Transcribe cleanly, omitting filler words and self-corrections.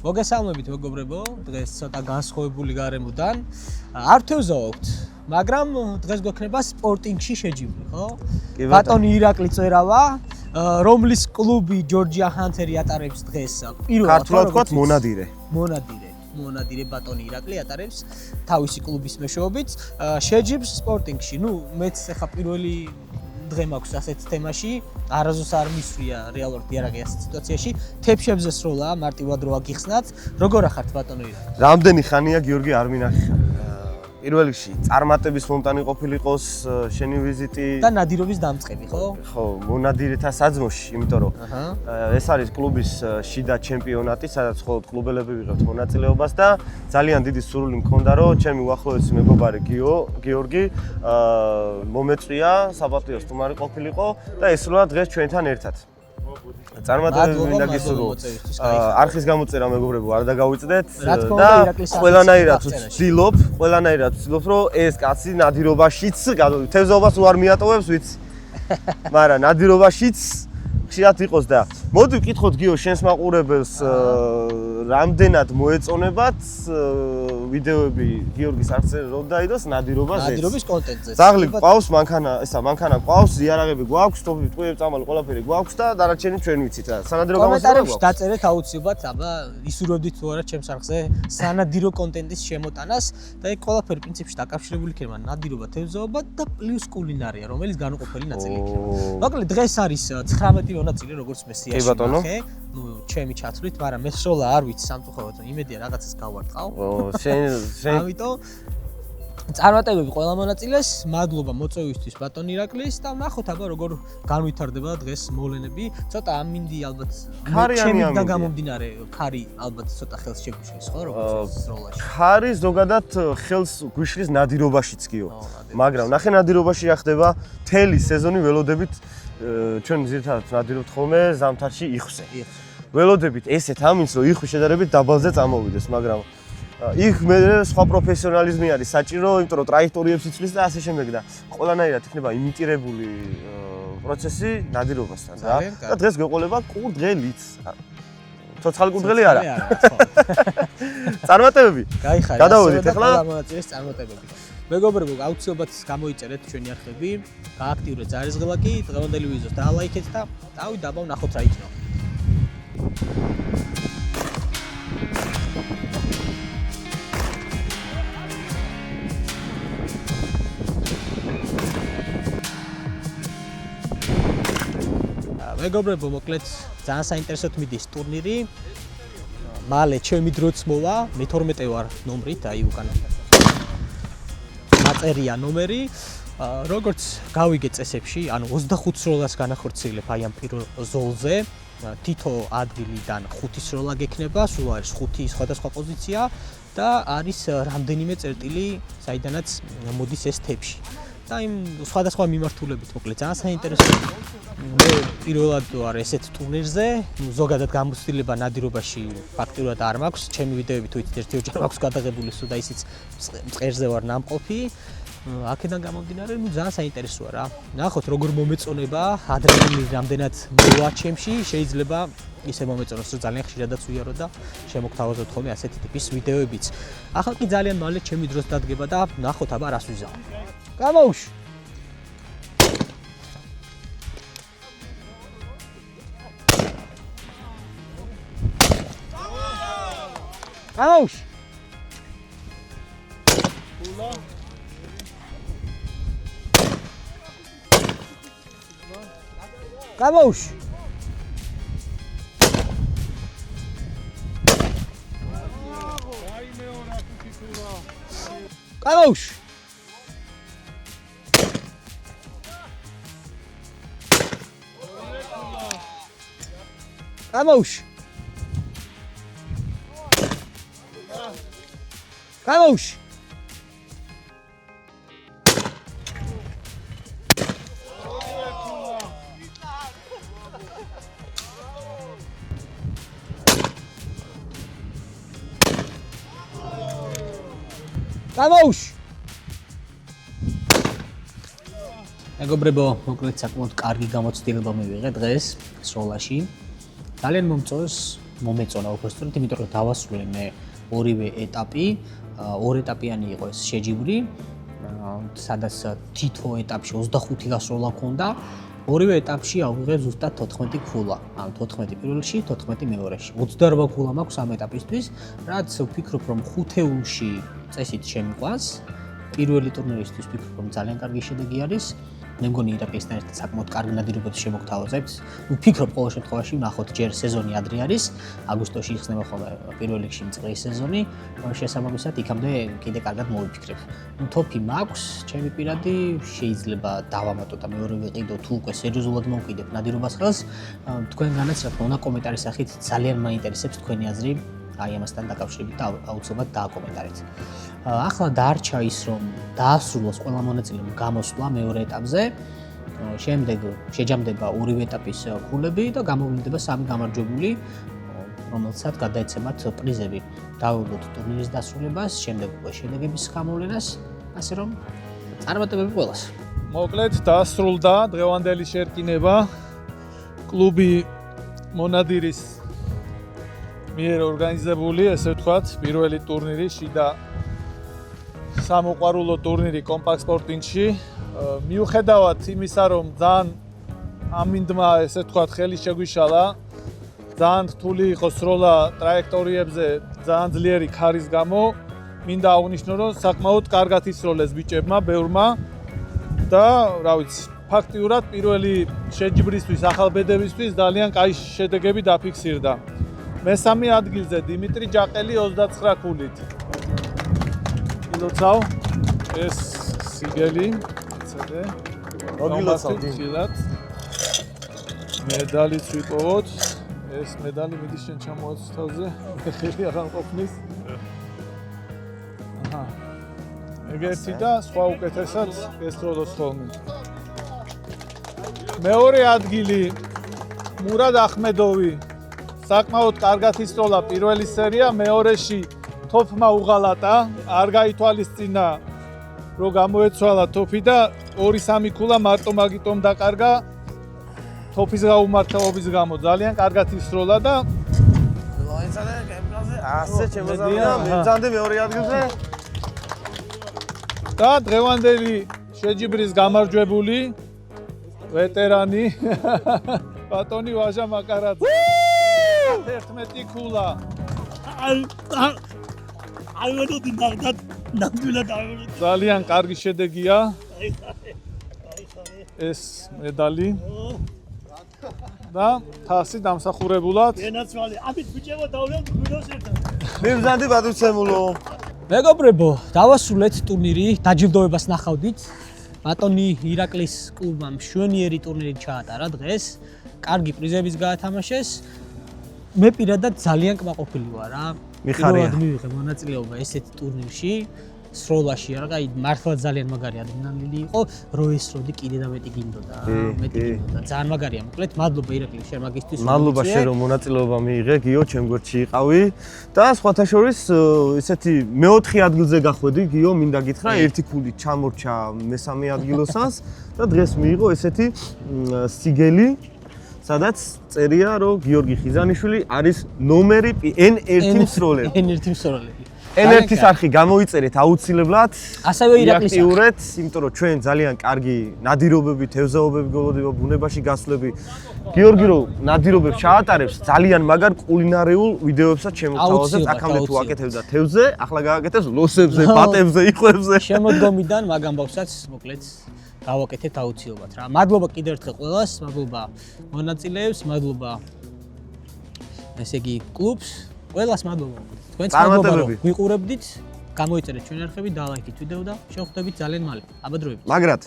მოგესალმებით მეგობრებო, დღეს ცოტა განსხვავებული გარემოდან არ ვთევზავთ, მაგრამ დღეს გვექნება სპორტინგში შეჯიბრი, ხო? ბატონი ირაკლი წერავა, რომლის კლუბი ჯორჯია ჰანთერი ატარებს დღეს პირველად ქართულად ვთქვათ მონადირე ბატონი ირაკლი ატარებს თავისი კლუბის მეშვეობით შეჯიბრს სპორტინგში. ნუ მეც ახლა პირველი დღე მაქვს ასეთ თემაში, არასდროს არ მისვრია რეალურად იარაღი ასეთ სიტუაციაში. თეფშებზე სროლა, მარტივად რო აგიხსნათ. როგორ ახართ ბატონო ირაკლი? რამდენი ხანია გიორგი არ მინახი. პირველ რიგში წარმატების მომტანი ყოფილიყოს შენი ვიზიტი და ნადირობის დამწყები, ხო? ხო, მონადირეთა საძმოში, იმიტომ რომ ეს არის კლუბის შიდა ჩემპიონატი, სადაც მხოლოდ კლუბელები ვიღებთ მონაწილეობას და ძალიან დიდი სურვილი მქონდა, რომ ჩემი უახლოესი მეგობარი გიორგი მომეწვია საპატიო სტუმარი ყოფილიყო და ესროლა დღეს ჩვენთან ერთად. წარმატებები მინდა გისურვო. არხის გამოწერა მეგობრებო არ დაგავიწდეთ და ყველანაირად ვცდილობ, რომ ეს კაცი ნადირობაშიც თევზაობას უარ მიატოვებს, ვიცი. მაგრამ ნადირობაშიც ხშირად იყოს და მოდი ვკითხოთ გიო შენს მაყურებელს რამდენად მოეწონებათ ვიდეოები გიორგის არხზე რომ დაიდოს ნადირობაზე. ნადირობის კონტენტზე. ძაღლი გვყავს, მანქანა გვყავს, იარაღები გვაქვს, ტყუები წამალი ყველაფერი გვაქვს და დანარჩენი ჩვენ ვიცით რა. სანადირო გამოსავალს კომენტარებში დაწერეთ აუცილებლად, აბა ისურვებდით თუ არა ჩემს არხზე სანადირო კონტენტის შემოტანას და ეგ ყველაფერი პრინციპში დაკავშირებული იქნება ნადირობა, თევზაობა და პლუს კულინარია, რომელიც განუყოფელი ნაწილი იქნება. მოკლედ დღეს არის 19 მონაწილე, როგორც მე სიაში ნახე. ნუ ჩემი ჩათვლით, მაგრამ მე სროლა არ ვიცი სამწუხაროდ, იმედია რაღაცას გავარტყავ. ამიტომ წარმატებები ყველა მონაწილეს, მადლობა მოწვევისთვის ბატონ ირაკლის და ნახოთ აბა როგორ განვითარდება დღეს მოვლენები. ცოტა ამინდი ალბათ ჩემიდან გამომდინარე, ქარი ალბათ ცოტა ხელს შეგვიშლის, ხო, როგორც სროლაში. ქარი ზოგადად ხელს გვიშლის ნადირობაშიც გიო. მაგრამ ნახე ნადირობაში რა ხდება, მთელი სეზონი ველოდებით ჩვენ ზირთადად ნადირობთ ხოლმე ზამთარში იხვზე. ველოდებით ესეთ ამინს რომ იხვი შედარებით დაბალზე წამოვიდეს, მაგრამ იქ მე სხვა პროფესიონალიზმი არის საჭირო, იმიტომ რომ ტრაექტორიებს იცვლის და ასე შემდეგ და ყველანაირად იქნება იმიტირებული პროცესი ნადირობასთან და დღეს გვეყოლება კურდღელიც. ცოცხალი კურდღელი არა. წარმატებები. გაიხარე. გადავედით ახლა მონაწილეს წარმატებები. მეგობრებო, აუცილებლად გამოიწერეთ ჩვენი არხები, გააქტიურეთ ზარისღლაკი, დღევანდელი ვიდეოს დალაიქეთ და დავით დაბავ ნახოთ რა იქნება. მეგობრებო, მოკლედ ძალიან საინტერესოდ მიდის ტურნირი. მალე ჩემი დროც მოვა, მე 12 ვარ ნომრით, აი უკან მაწერია ნომერი. როგორც გავიგე წესებში, ანუ 25 სროლას განახორციელებ აი ამ პირველ ზოლზე. თითო ადგილიდან 5 სროლა გექნება, სულ არის 5 სხვადასხვა პოზიცია და არის რამდენიმე წერტილი, საიდანაც მოდის ეს თეფში. და იმ სხვადასხვა მიმართულებით მოკლედ ძალიან საინტერესო. მე პირველად ვარ ესეთ ტურნირზე, ზოგადად გამოცდილება ნადირობაში ფაქტიურად არ მაქვს. ჩემი ვიდეოები თუ იცით ერთი-ოჯერ მაქვს გადაღებული, სულ და ისიც მწყერზე ვარ ნამყოფი. აქედან გამომდინარე, ძალიან საინტერესოა რა. ნახოთ როგორ მომეწონება, ადრენალინი რამდენად მოვა ჩემში, შეიძლება ისე მომეწონოს, რომ ძალიან ხშირადაც ვიარო და შემოგთავაზოთ ხოლმე ასეთი ტიპის ვიდეოებიც. ახლა კი ძალიან მალე ჩემი დროს დადგება და ნახოთ აბა რას ვიზავ. გამოვში. გამოვში. გამოვში. გამოვში. გამოვში. გამოვში. გამოვში. მეგობრებო, მოკლედ საკმაოდ კარგი გამოცდილება მივიღე დღეს სროლაში. ძალიან მომწონს მომეწონა უბრალოდ, იმიტომ რომ დავასრულე მე ორივე ეტაპი, ორ ეტაპიანი იყო ეს შეჯიბრი, სადაც თითო ეტაპში 25 გასროლა ქონდა. ორივე ეტაპში ავიღე ზუსტად 14 ქულა. ანუ 14 პირველში, 14 მეორეში. 28 ქულა მაქვს ამ ეტაპისთვის, რაც ვფიქრობ, რომ ხუთეულში წესით შემიყვანს. პირველი ტურნირისთვის ვფიქრობ, რომ ძალიან კარგი შედეგი არის. მე მგონი ირაკესთან ერთად საკმაოდ კარგი ნადირობებს შემოგთავაზებთ. ვფიქრობ, ყოველ შემთხვევაში ვნახოთ, ჯერ სეზონი ადრე არის. აგვისტოში იხსნება ხოლმე პირველ რიგში მწყრის სეზონი. შესაბამისად, იქამდე კიდე კარგად მოვიფიქრებ. თოფი მაქვს, ჩემი პირადი შეიძლება დავამატო და მეორე ვიყიდო თუ უკვე სერიოზულად მოვკიდებ ნადირობას ხელს. თქვენგანაც რა თქმა უნდა კომენტარის სახით ძალიან მაინტერესებს თქვენი აზრი აი ამასთან დაკავშირებით და აუცილებლად დააკომენტარეთ. ახლა დარჩა ის, რომ დაასრულოს ყველა მონაწილემ გამოსვლა მეორე ეტაპზე. შემდეგ შეჯამდება ორივე ეტაპის ქულები და გამოვლინდება 3 გამარჯვებული, რომელსაც გადაეცემათ პრიზები. დავუბრუნდეთ ტურნირის დასრულებას, შემდეგ უკვე შედეგების გამოვლენას, ასე რომ წარმატებები ყველას. მოკლედ დასრულდა დღევანდელი შერკინება კლუბი მონადირის მიერ ორგანიზებული, ესე ვთქვათ, პირველი ტურნირი შიდა სამოყვარულო ტურნირი კომპაქტ სპორტინგში. მიუხედავად იმისა, რომ ძალიან ამინდმა, ესე ვთქვათ, ხელი შეგვიშალა, ძალიან რთული იყო სროლა ტრაექტორიებზე, ძალიან ძლიერი ქარის გამო, მინდა აღვნიშნო, რომ საკმაოდ კარგად ისროლეს ბიჭებმა, ბევრმა და, რა ვიცი, ფაქტიურად პირველი შეჯიბრისთვის, ახალბედებისთვის ძალიან კაი შედეგები დაფიქსირდა. მესამე ადგილზე დიმიტრი ჯაყელი 29 ქულით. ილოცავ ეს სიგელი, ცადე. მოგილოცავ დილად. მედალიც ვიპოვოთ. ეს მედალი მიდის შენ ჩამოაქვს თავზე. ხელი აღარ ყოფნის. აჰა. ეგეთი და სხვა უკეთესად ესროლოს ხოლმე. მეორე ადგილი მურად ახმედოვი. საკმაოდ კარგად ისროლა პირველი სერია, მეორეში თოფმა უღალატა, არ გაითვალისწინა, რომ გამოეცვალა თოფი და 2-3 ქულა მარტო მაგიტომ დაკარგა თოფის გაუმართავობის გამო. ძალიან კარგად ისროლა და ასე შემოზავნა, მიბრძანდი მეორე ადგილზე. და დღევანდელი შეჯიბრის გამარჯვებული ვეტერანი ბატონი ვაჟა მაკარაძე. 11 ქულა. აივეროდი ნამდვილად აივეროდი. ძალიან კარგი შედეგია. ეს მედალი. და თასი დამსახურებულად. ენაცვალი, ამით ბიჭებო დავლებთ გვინოს ერთად. მიბრძანდი ბატონცემულო. მეგობრებო, დავასრულეთ ტურნირი, დაჯილდოებას ნახავდით. ბატონი ირაკლის კლუბმა მშვენიერი ტურნირი ჩაატარა დღეს. კარგი პრიზებიც გაათამაშეს. მე პირადად ძალიან კმაყოფილი ვარ რა. მიხარია. მივიღე მონაწილეობა ესეთ ტურნირში, სროლაში რა, აი მართლა ძალიან მაგარი ადრენალინი იყო, რო ესროდი კიდე და მეტი გინდოდა, მეტი გინდოდა. ძალიან მაგარია, მოკლედ, მადლობა ირაკლი შენ მაგისთვის. მადლობა შენ რომ მონაწილეობა მიიღე, გიო, ჩემ გვერდში იყავი და სხვათა შორის ესეთი მეოთხე ადგილზე გახვედი, გიო, მინდა გითხრა, ერთი ქული ჩამორჩა მესამე ადგილოსას და დღეს მიიღო ესეთი სიგელი, სადაც წერია, რომ გიორგი ხიზანიშვილი არის ნომერი N1 მსროლელი. N1 მსროლელი. N1-ის არხი გამოიწერეთ აუცილებლად. ასევე ირაკლის არხი. აქტიურეთ, იმიტომ რომ ჩვენ ძალიან კარგი ნადირობები, თევზაობები გველოდება, ბუნებაში გასვლები. გიორგი რომ ნადირობებს ჩაატარებს, ძალიან მაგარ კულინარიულ ვიდეოებსაც შემოგთავაზებს. აქამდე თუ აკეთებდა თევზზე, ახლა გააკეთებს ლოსებზე, ბატებზე, იხვებზე. შემოდგომიდან მაგ ამბავსაც მოკლედ გავაკეთეთ აუცილებლად რა. მადლობა კიდევ ერთხელ ყველას, მადლობა მონაწილეებს, მადლობა ესე იგი კლუბს, ყველას მადლობა. თქვენც მადლობა რომ ვიყურებდით, გამოიწერეთ ჩვენი არხები, დალაიქით ვიდეო და შევხვდებით ძალიან მალე. აბა დროებით. მაგრად